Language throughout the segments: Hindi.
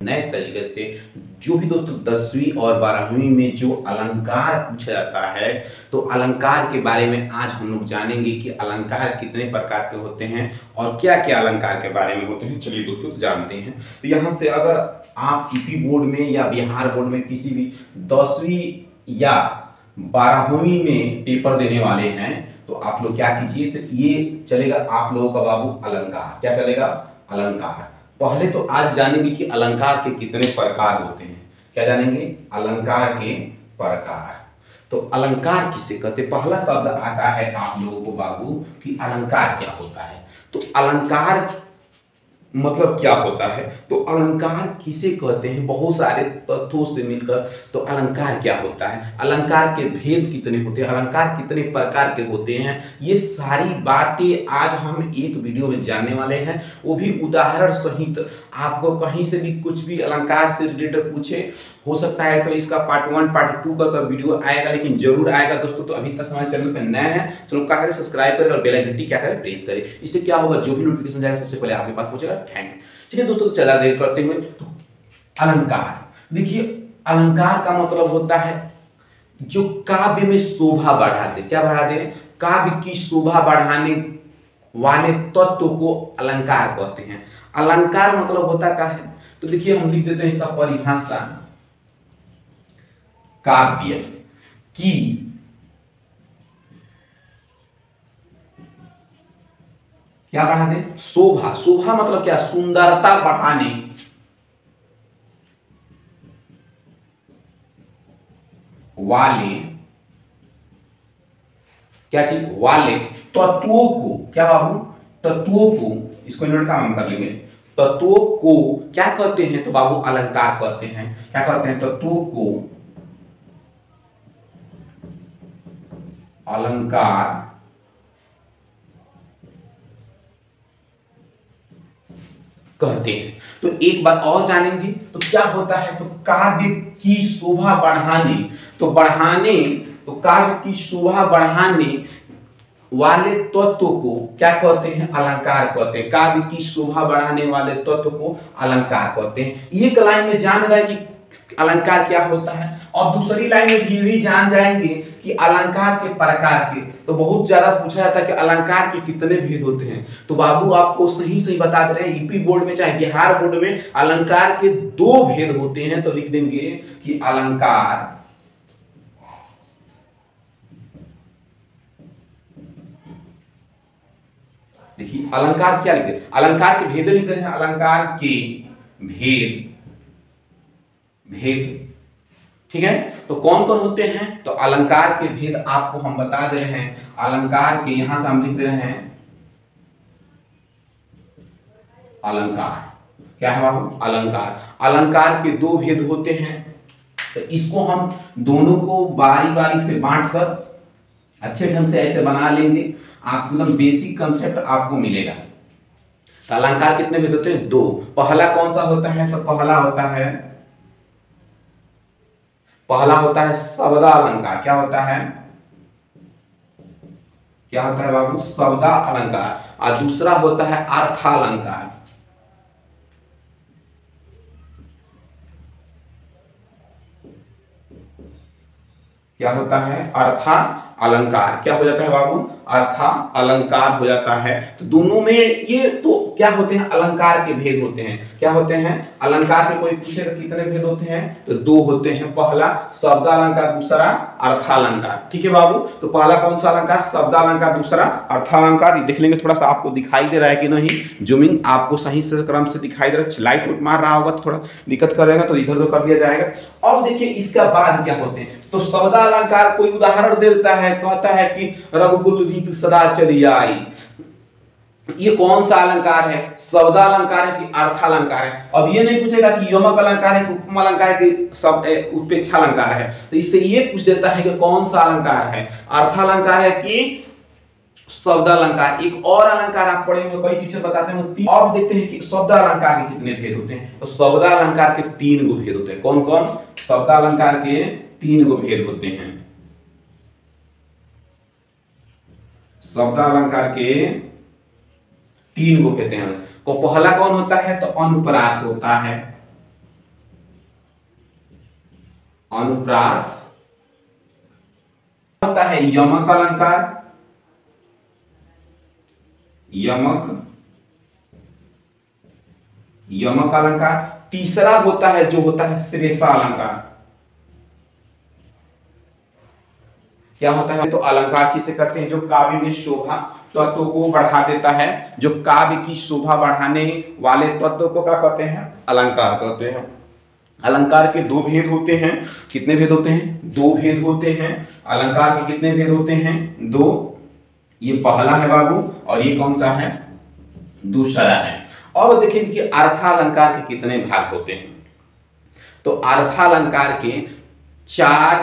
नए तरीके से जो भी दोस्तों 10वीं और 12वीं में जो अलंकार पूछा जाता है, तो अलंकार के बारे में आज हम लोग जानेंगे कि अलंकार कितने प्रकार के होते हैं और क्या क्या अलंकार के बारे में होते हैं। चलिए दोस्तों जानते हैं। तो यहाँ से अगर आप यूपी बोर्ड में या बिहार बोर्ड में किसी भी 10वीं या 12वीं में पेपर देने वाले हैं, तो आप लोग क्या कीजिए, तो ये चलेगा आप लोगों का बाबू अलंकार। क्या चलेगा? अलंकार। पहले तो आज जानेंगे कि अलंकार के कितने प्रकार होते हैं। क्या जानेंगे? अलंकार के प्रकार। तो अलंकार किसे कहते? पहला शब्द आता है आप लोगों को बाबू कि अलंकार क्या होता है। तो अलंकार मतलब क्या होता है, तो अलंकार किसे कहते हैं, बहुत सारे तत्वों से मिलकर तो अलंकार क्या होता है, अलंकार के भेद कितने होते हैं, अलंकार कितने प्रकार के होते हैं, ये सारी बातें आज हम एक वीडियो में जानने वाले हैं। वो भी उदाहरण सहित। आपको कहीं से भी कुछ भी अलंकार से रिलेटेड पूछे, हो सकता है तो इसका पार्ट 1 पार्ट 2 का वीडियो आएगा, लेकिन जरूर आएगा दोस्तों। तो अभी तक हमारे चैनल पर नए हैं, चलो क्या करें, सब्सक्राइब करें और बेल आइकन घंटी क्या करें, प्रेस करें। इससे क्या होगा, जो भी नोटिफिकेशन जाएगा सबसे पहले आपके पास पहुंचेगा। Thank you. चलिए दोस्तों, ज्यादा देर करते हुए तो अलंकार देखिए, अलंकार का मतलब होता है जो काव्य में शोभा बढ़ा दे। क्या बढ़ा दे? काव्य की शोभा बढ़ाने वाले तत्व को अलंकार कहते हैं। अलंकार मतलब होता क्या है, तो देखिए हम लिख देते हैं इसका परिभाषा। काव्य की क्या बढ़ा दे? शोभा। शोभा मतलब क्या? सुंदरता बढ़ाने वाले क्या चीज? वाले तत्वों को। क्या बाबू? तत्वों को। इसको इन्वर्ट का हम कर लेंगे। तत्वों को क्या कहते हैं, तो बाबू अलंकार कहते हैं। क्या कहते हैं? तत्वों को अलंकार कहते हैं। तो एक बात और जानेंगे, तो क्या होता है, तो काव्य की शोभा बढ़ाने, तो काव्य की शोभा बढ़ाने वाले तत्व को क्या कहते हैं? अलंकार कहते हैं। काव्य की शोभा बढ़ाने वाले तत्व को अलंकार कहते हैं। एक लाइन में जान गए कि अलंकार क्या होता है, और दूसरी लाइन में ये भी जान जाएंगे कि अलंकार के प्रकार के। तो बहुत ज्यादा पूछा जाता है कि अलंकार के कितने भेद होते हैं, तो बाबू आपको सही सही बता दे रहे हैं। यूपी बोर्ड में चाहे बिहार बोर्ड में अलंकार के 2 भेद होते हैं। तो लिख देंगे कि अलंकार देखिए, अलंकार क्या लिखते हैं? अलंकार के भेद लिखते हैं। अलंकार के भेद ठीक है। तो कौन कौन होते हैं, तो अलंकार के भेद आपको हम बता दे रहे हैं। अलंकार के यहां से हम लिख दे रहे हैं अलंकार। क्या है बाबू? अलंकार। अलंकार के 2 भेद होते हैं। तो इसको हम दोनों को बारी बारी से बांटकर अच्छे ढंग से ऐसे बना लेंगे, आप एकदम बेसिक कंसेप्ट आपको मिलेगा। तो अलंकार कितने भेद होते हैं? 2। पहला कौन सा होता है, तो पहला होता है शब्दालंकार। क्या होता है? बाबू? शब्दालंकार। और दूसरा होता है अर्थालंकार। क्या होता है? अर्था अलंकार। क्या हो जाता है बाबू? अर्था अलंकार हो जाता है। तो दोनों में ये तो क्या होते हैं? अलंकार के भेद होते हैं। क्या होते हैं? अलंकार के कोई पूछेगा कितने भेद होते हैं, तो 2 होते हैं। पहला शब्दालंकार, दूसरा अर्थालंकार। ठीक है बाबू। तो पहला कौन सा अलंकार? शब्दालंकार, दूसरा अर्थालंकार। देख लेंगे, थोड़ा सा आपको दिखाई दे रहा है कि नहीं, जूमिंग आपको सही से क्रम से दिखाई दे रहा है। लाइट उठ मार रहा होगा तो थोड़ा दिक्कत करेगा, तो इधर उधर कर दिया जाएगा। अब देखिए इसका बाद क्या होते हैं, तो शब्दालंकार कोई उदाहरण देता है, कहता है कि रघुकुल रीत सदा चली आई। ये कौन सा अलंकार है? शब्दालंकार है कि अर्थालंकार है? अब ये नहीं पूछेगा कि यमक अलंकार है कि उपमा अलंकार है कि शब्द उत्प्रेक्षा अलंकार है। तो इससे ये पूछ देता है कि कौन सा अलंकार है, अर्थालंकार है कि शब्दालंकार। एक और अलंकार आप पढ़ेंगे, कई टीचर बताते हैं। अब देखते हैं कि शब्दालंकार के कितने भेद होते हैं। तो शब्दालंकार के 3 गो भेद होते हैं। कौन कौन? शब्दालंकार के 3 गो भेद होते हैं। शब्दालंकार के 3 गो कहते हैं। तो पहला कौन होता है, तो अनुप्रास होता है। अनुप्रास होता है यमक अलंकार, यमक अलंकार। तीसरा होता है जो होता है श्लेषा अलंकार। क्या होता है? तो अलंकार किसे कहते हैं? जो काव्य में शोभा तत्व को बढ़ा देता है, जो काव्य की शोभा बढ़ाने वाले तत्व को क्या कहते हैं? अलंकार कहते हैं। अलंकार के दो भेद होते हैं। कितने भेद होते हैं? दो भेद होते हैं। अलंकार के कितने भेद होते हैं? दो। ये पहला है बाबू और ये कौन सा है? दूसरा है। और देखिए कि अर्थालंकार के कितने भाग होते हैं। तो अर्थालंकार के 4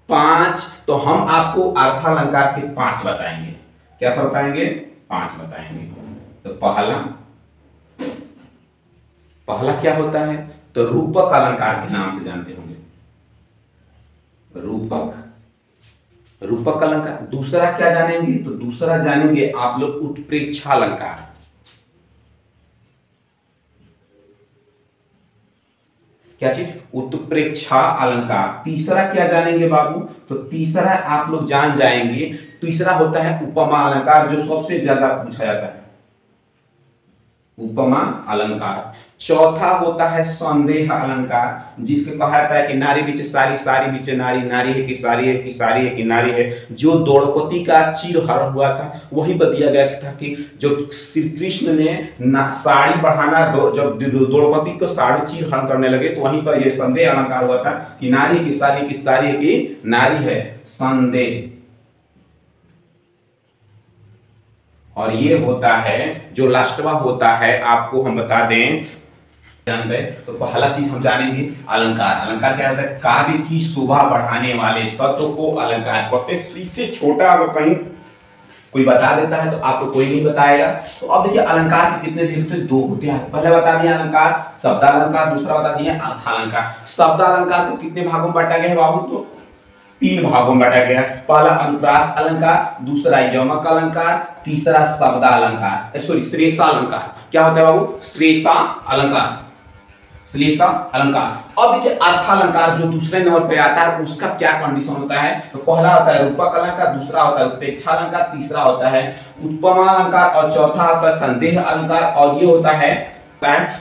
5, तो हम आपको अर्थालंकार के 5 बताएंगे। क्या सब बताएंगे? 5 बताएंगे। तो पहला क्या होता है? तो रूपक अलंकार के नाम से जानते होंगे, रूपक अलंकार। दूसरा क्या जानेंगे? तो दूसरा जानेंगे आप लोग उत्प्रेक्षा अलंकार। क्या चीज? उत्प्रेक्षा अलंकार। तीसरा क्या जानेंगे बाबू? तो तीसरा आप लोग जान जाएंगे, तीसरा होता है उपमा अलंकार, जो सबसे ज्यादा पूछा जाता है, उपमा अलंकार। चौथा होता है संदेह अलंकार, जिसके कहा जाता है कि नारी बीच सारी, सारी बीच नारी, नारी है कि सारी है कि सारी है कि नारी है। जो द्रौपदी का चीरहरण हुआ था वही बताया गया था कि जो श्री कृष्ण ने साड़ी बढ़ाना, जब द्रौपदी को साड़ी चीरहरण करने लगे तो वहीं पर यह संदेह अलंकार हुआ था कि नारी की सारी है कि नारी है, संदेह। और ये होता है जो लास्टवा होता है, आपको हम बता दें, जान गए। तो पहला चीज हम जानेंगे अलंकार। अलंकार क्या होता है? काव्य की शोभा बढ़ाने वाले तत्व को अलंकार कहते हैं। इससे छोटा अगर कहीं कोई बता देता है तो आपको कोई नहीं बताएगा। तो अब देखिए अलंकार के कितने भेद होते हैं? 2 होते हैं। पहले बता दिया अलंकार शब्दालंकार, दूसरा बता दिया अर्थालंकार। शब्दालंकार को कितने भागों में बांटा गया है बाबू? तो 3 भागों में बांटा गया। पहला अनुप्रास अलंकार, दूसरा यमक अलंकार, तीसरा शब्दालंकार, सॉरी श्लेषा अलंकार। क्या होता है बाबू? श्लेषा अलंकार, श्लेषा अलंकार। अब देखिए अर्थालंकार जो दूसरे नंबर पे आता है, उसका क्या कंडीशन होता है? तो पहला होता है रूपक अलंकार, दूसरा होता है उत्प्रेक्षा अलंकार, तीसरा होता है उपमा अलंकार और चौथा होता है संदेह अलंकार। और ये होता है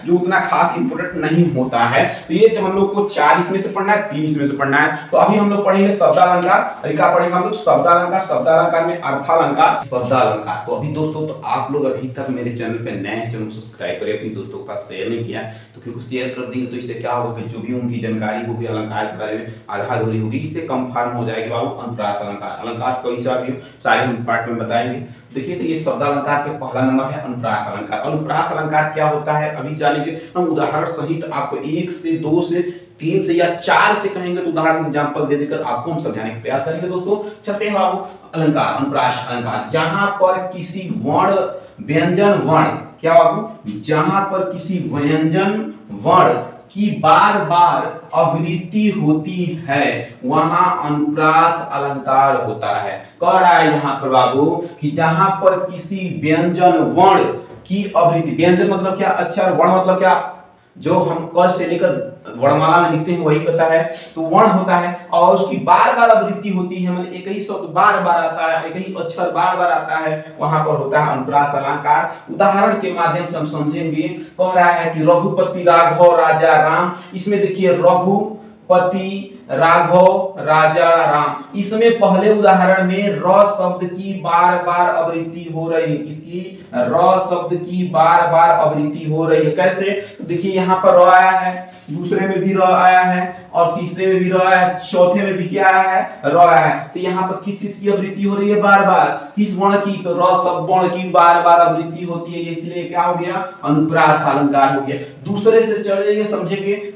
जो उतना खास इंपोर्टेंट नहीं होता है। तो ये जो हम लोग को 4 इसमें से पढ़ना है, 3 इसमें से पढ़ना है। तो अभी हम लोग पढ़ेंगे शब्दालंकार। क्या पढ़ेंगे हम लोग? शब्दालंकार। शब्दालंकार में अर्थालंकार, शब्दालंकार। तो अभी दोस्तों, तो आप लोग अभी तक मेरे चैनल पे नए हैं, चैनल सब्सक्राइब करें, अपने दोस्तों के पास शेयर नहीं किया तो क्योंकि शेयर कर देंगे तो इससे क्या होगा कि जो भी उनकी जानकारी होगी अलंकार के बारे में आधा अधूरी होगी, इससे कंफर्म हो जाएगी बाबू। अनुप्रास अलंकार, अलंकार कोई सा भी सारे हम पार्ट में बताएंगे। देखिए तो ये शब्दालंकार के पहला नंबर है अनुप्रास अलंकार। अनुप्रास अलंकार क्या होता है अभी जानेंगे हम उदाहरण सहित। आपको 1 से 2 से 3 से या 4 से कहेंगे तो उदाहरण एग्जांपल दे देकर आपको हम समझाने का प्रयास करेंगे। दोस्तों चलते हैं बाबू अलंकार, अनुप्रास अलंकार। जहां पर किसी वर्ण व्यंजन वर्ण, क्या बाबू? जहां पर किसी व्यंजन वर्ण की बार बार आवृत्ति होती है वहां अनुप्रास अलंकार होता है। कह रहा है यहाँ पर बाबू कि जहां पर किसी व्यंजन वर्ण की आवृत्ति, व्यंजन मतलब क्या? अक्षर, वर्ण मतलब क्या? जो हम क से लेकर वर्णमाला में लिखते हैं वही पता है। तो वर्ण होता है और उसकी बार बार आवृत्ति होती है, मतलब एक ही शब्द बार बार आता है, एक ही अक्षर बार बार आता है, वहां पर होता है अनुप्रास अलंकार। उदाहरण के माध्यम से हम समझेंगे। कह रहा है कि रघुपति राघव राजा राम। इसमें देखिए रघुपति राघव राजा राम, इसमें पहले उदाहरण में र शब्द की बार बार आवृत्ति हो रही है। किसकी? र शब्द की बार बार आवृत्ति हो रही है। कैसे? तो देखिए यहाँ पर र आया है, दूसरे में भी र आया है और तीसरे में भी र आया है, चौथे में भी क्या आया है? र आया है। तो यहाँ पर किस चीज की आवृत्ति हो रही है? बार बार। किस वर्ण की? तो र शब्द वर्ण की बार बार आवृत्ति होती है, इसलिए क्या हो गया? अनुप्रास अलंकार हो गया। दूसरे से चलिए समझेंगे।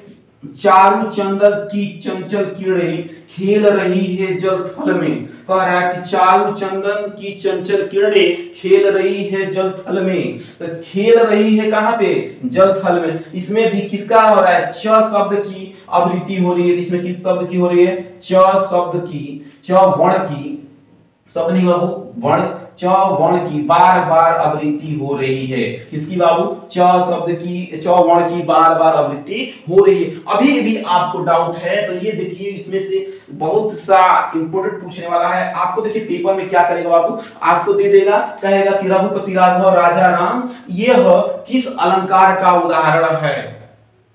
चारु चंदन की चंचल किरणें खेल रही है जल थल में। कह रहा है कि चारु चंदन की चंचल किरणें खेल रही है जल थल में। तो खेल रही है कहां पे? जल थल में। इसमें भी किसका हो रहा है? च शब्द की आवृत्ति हो रही है। इसमें किस शब्द की हो रही है? च शब्द की, च वर्ण की, शब्द नहीं बाबू, वर्ण, च वर्ण की बार बार आवृत्ति हो रही है। किसकी बाबू? च शब्द की, च वर्ण की बार बार आवृत्ति हो रही है। अभी भी आपको डाउट है तो ये देखिए, इसमें से बहुत सा इंपोर्टेंट पूछने वाला है आपको। देखिए पेपर में क्या करेगा बाबू, आपको दे देगा, कहेगा कि रघुपति राघव राजा राम यह किस अलंकार का उदाहरण है,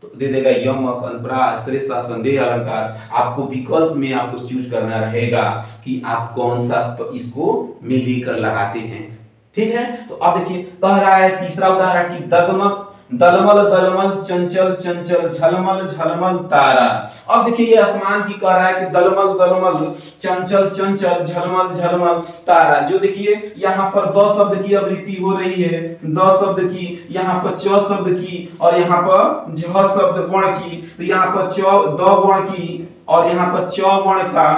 तो दे देगा यम, अनप्रा, श्रेष्ठ, संदेह अलंकार। आपको विकल्प में आपको चूज करना रहेगा कि आप कौन सा इसको में लेकर लगाते हैं। ठीक है, तो अब देखिए कह रहा है तीसरा उदाहरण की दगमग दलमल दलमल चंचल चंचल झलमल झलमल तारा। अब देखिए ये आसमान की कह रहा है कि दलमल दलमल चंचल चंचल झलमल झलमल तारा। जो देखिए यहाँ पर द शब्द की आवृत्ति हो रही है, द शब्द की, यहाँ पर च शब्द की और यहाँ पर झ शब्द वर्ण की, तो यहाँ पर च द वर्ण की और यहाँ पर च वर्ण का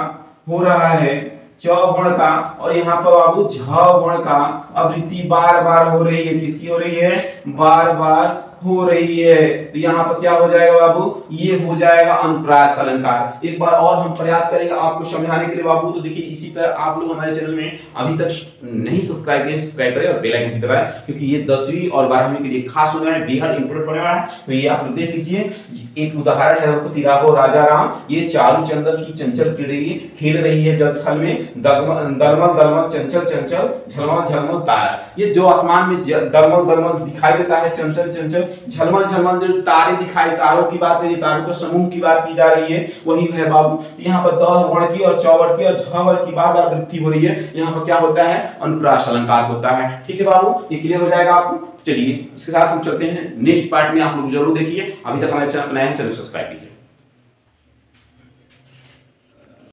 हो रहा है, च वर्ण का, और यहाँ पर बाबू झ वर्ण का आवृत्ति बार बार हो रही है। किसकी हो रही है? बार बार हो रही है। तो यहाँ पर क्या हो जाएगा बाबू? ये हो जाएगा अनुप्रास अलंकार। एक बार और हम प्रयास करेंगे आपको समझाने के लिए बाबू। तो देखिए इसी तरह आप लोग हमारे चैनल में अभी तक नहीं सब्सक्राइब किए, सब्सक्राइब करें और बेल आइकन भी दबाएं, क्योंकि ये 10वीं और 12वीं के लिए खास होने वाला है, बेहद इंपोर्टेंट होने वाला है। तो ये आप लोग देख लीजिए, एक उदाहरण है रघुपति राघव राजा राम, ये चारू चंदन की चंचल खेल रही है जल थल में, दलमल दलमल चंचल चंचल झलमल झलमल तारा। ये जो आसमान में दलमल दलमल दिखाई देता है, चंचल चंचल झलमल झलमल जो तारे दिखाई, तारों की बात है, तारों के समूह की बात की जा रही है, वही है बाबू। यहाँ पर द वर्ण की और च वर्ण की और झ वर्ण की बार बार वृद्धि हो रही है। यहाँ पर क्या होता है? अनुप्रास अलंकार होता है। ठीक है बाबू, ये क्लियर हो जाएगा आपको। चलिए इसके साथ हम चलते हैं नेक्स्ट पार्ट में, आप लोग जरूर देखिए। अभी तक हमारे चैनल बनाए हैं, चलो सब्सक्राइब कीजिए।